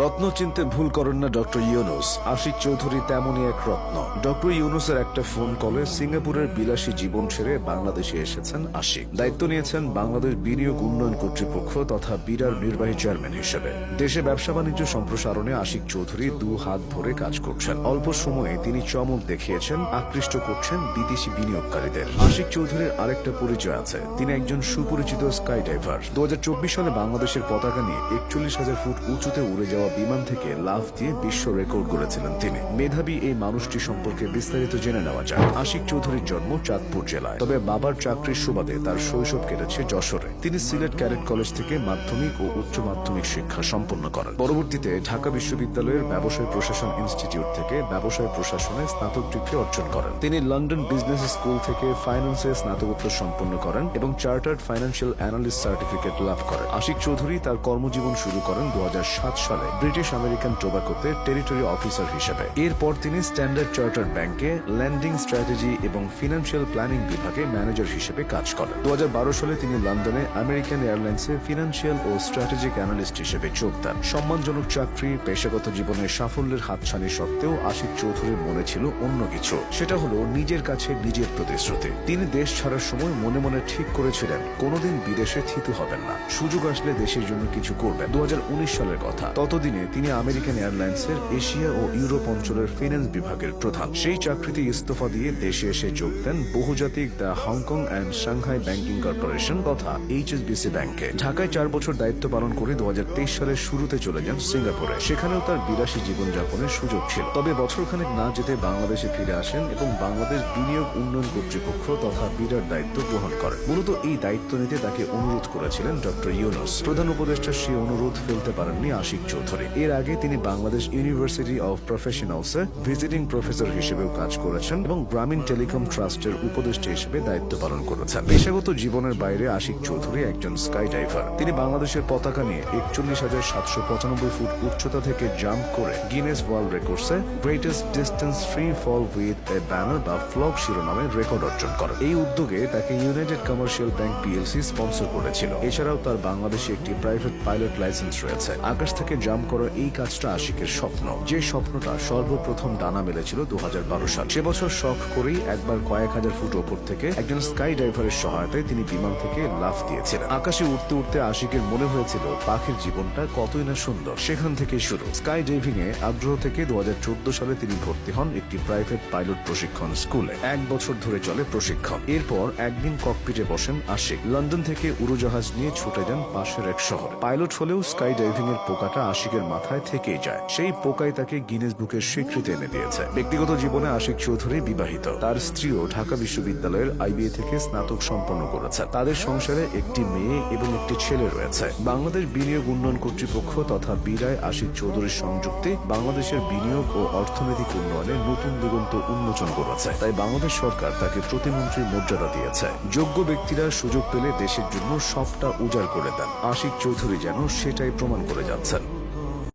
রত্ন চিনতে ভুল করেন না ডক্টর ইউনুস। আশিক চৌধুরী তেমনই এক রত্ন। ডক্টর ইউনুসের একটা ফোন কলে সিঙ্গাপুরের বিলাসী জীবন ছেড়ে বাংলাদেশে এসেছেন আশিক। দায়িত্ব নিয়েছেন বাংলাদেশ বিনিয়োগ উন্নয়ন কর্তৃপক্ষ তথা বিরার নির্বাহী চেয়ারম্যান হিসেবে। দেশে ব্যবসা বাণিজ্য সম্প্রসারণে আশিক চৌধুরী দু হাত ভরে কাজ করছেন। অল্প সময়ে তিনি চমক দেখিয়েছেন, আকৃষ্ট করছেন বিদেশি বিনিয়োগকারীদের। আশিক চৌধুরীর আরেকটা পরিচয় আছে, তিনি একজন সুপরিচিত স্কাই ডাইভার। 2024 সালে বাংলাদেশের পতাকা নিয়ে 41,000 ফুট উঁচুতে উড়ে যাওয়া বিমান থেকে লাফ দিয়ে বিশ্ব রেকর্ড করেছিলেন তিনি। মেধাবী এই মানুষটি সম্পর্কে বিস্তারিত জেনে নেওয়া যায়। আশিক চৌধুরীর জন্ম চাঁদপুর জেলায়, তবে বাবার চাকরির সুবাদে তার শৈশব কেটেছে যশোরে। তিনি সিলেট ক্যাডেট কলেজ থেকে মাধ্যমিক ও উচ্চ মাধ্যমিক শিক্ষা সম্পন্ন করেন। পরবর্তীতে ঢাকা বিশ্ববিদ্যালয়ের ব্যবসায় প্রশাসন ইনস্টিটিউট থেকে ব্যবসায় প্রশাসনে স্নাতক ডিগ্রি অর্জন করেন। তিনি লন্ডন বিজনেস স্কুল থেকে ফাইন্যান্সে স্নাতকোত্তর সম্পন্ন করেন এবং চার্টার্ড ফাইন্যান্সিয়াল অ্যানালিস্ট সার্টিফিকেট লাভ করেন। আশিক চৌধুরী তার কর্মজীবন শুরু করেন 2007 সালে ব্রিটিশ আমেরিকান টোবাকোতে টেরিটরি অফিসার হিসেবে। এরপর তিনি স্ট্যান্ডার্ড চার্টার্ড ব্যাংকে ল্যান্ডিং স্ট্র্যাটেজি এবং ফিনান্সিয়াল প্ল্যানিং বিভাগে ম্যানেজার হিসেবে কাজ করেন। 2012 সালে তিনি লন্ডনে আমেরিকান এয়ারলাইন্সে ফিনান্সিয়াল ও স্ট্র্যাটেজিক অ্যানালিস্ট হিসেবে যোগ দেন। সম্মানজনক চাকরি, পেশাগত জীবনের সাফল্যের হাতছানি সত্ত্বেও আশিক চৌধুরীর মনে ছিল অন্য কিছু। সেটা হলো নিজের কাছে নিজের প্রতিশ্রুতি। তিনি দেশ ছাড়ার সময় মনে মনে ঠিক করেছিলেন কোনোদিন বিদেশে থিতু হবেন না, সুযোগ আসলে দেশের জন্য কিছু করবেন। 2019 সালের কথা। ততদিনে তিনি আমেরিকান এয়ারলাইন্সের এশিয়া ও ইউরোপ অঞ্চলের ফিন্যান্স বিভাগের প্রধান। সেই চাকরিতে ইস্তফা দিয়ে দেশে এসে যোগ দেন বহুজাতিক the Hong Kong and Shanghai banking corporation তথা HSBC ব্যাংকে। ঢাকায় 4 বছর দায়িত্ব পালন করে 2023 সালের শুরুতে চলে যান সিঙ্গাপুরে। সেখানেও তার বিলাসী জীবনযাপনের সুযোগ ছিল। তবে বছরখানেক না যেতে বাংলাদেশে ফিরে আসেন এবং বাংলাদেশ বিনিয়োগ উন্নয়ন কর্তৃপক্ষ তথা বিরার দায়িত্ব গ্রহণ করেন। মূলত এই দায়িত্ব নিতে তাকে অনুরোধ করেছিলেন ডক্টর ইউনুস। প্রধান উপদেষ্টার সেই অনুরোধ ফেলতে পারেননি আশিক চৌধুরী। এর আগে তিনি বাংলাদেশ ইউনিভার্সিটি অব প্রফেশনালসে ভিজিটিং প্রফেসর হিসেবেও কাজ করেছেন এবং গ্রামীণ টেলিকম ট্রাস্টের উপদেষ্টা হিসেবে দায়িত্ব পালন করেছেন। পেশাগত জীবনের বাইরে আশিক চৌধুরী একজন স্কাই ডাইভার। তিনি বাংলাদেশের পতাকা নিয়ে 41,795 ফুট উচ্চতা থেকে জাম্প করে গিনেস ওয়ার্ল্ড রেকর্ডসে greatest distance free fall with a banner বা ফ্লগ শিরোনামে রেকর্ড অর্জন করেন। এই উদ্যোগে তাকে United Commercial Bank PLC sponsor করেছিল। এছাড়াও তার বাংলাদেশে একটি প্রাইভেট পাইলট লাইসেন্স রয়েছে। আকাশ থেকে জাম্প করার এই কাজটা আশিকের স্বপ্ন, যে স্বপ্নটা সর্বপ্রথম ডানা মেলেছিল 2012 সাল। সে বছর শখ করেই একবার কয়েক হাজার ফুট ওপর থেকে একজন স্কাই ডাইভারের সহায়তায় তিনি বিমান থেকে লাফ দিয়েছিলেন। আকাশে উঠতে উঠতে আশিকের মনে হয়েছিল পাখির জীবনটা কতই না সুন্দর। সেখান থেকে শুরু স্কাই ডাইভিং এ আগ্রহ থেকে 2014 সালে তিনি ভর্তি হন একটি প্রাইভেট পাইলট প্রশিক্ষণ স্কুলে। 1 বছর ধরে চলে প্রশিক্ষণ। এরপর একদিন ককপিটে বসেন আশিক। লন্ডন থেকে উড়োজাহাজ নিয়ে ছুটে যান পাশের এক শহরে। পাইলট হলেও স্কাই ডাইভিং এর পোকাটা আশিকের মাথায় থেকেই যায়। সেই পোকাই তাকে গিনেস বুকের স্বীকৃতি এনে দিয়েছে। ব্যক্তিগত জীবনে আশিক চৌধুরী বিবাহিত। তার স্ত্রীও ঢাকা বিশ্ববিদ্যালয়ের IBA থেকে স্নাতক সম্পন্ন করেছে। তাদের সংসারে একটি মেয়ে এবং একটি ছেলে রয়েছে। বাংলাদেশ বিনিয়োগ উন্নয়ন কর্তৃপক্ষ তথা বিরায় আশিক চৌধুরীর সংযুক্তি বাংলাদেশের বিনিয়োগ ও অর্থনৈতিক উন্নয়নে নতুন দিগন্ত উন্মোচন করেছে। তাই বাংলাদেশ সরকার তাকে প্রতিমন্ত্রীর মর্যাদা দিয়েছে। যোগ্য ব্যক্তিরা সুযোগ পেলে দেশের জন্য সবটা উজাড় করে দেন। আশিক চৌধুরী যেন সেটাই প্রমাণ করে যাচ্ছেন।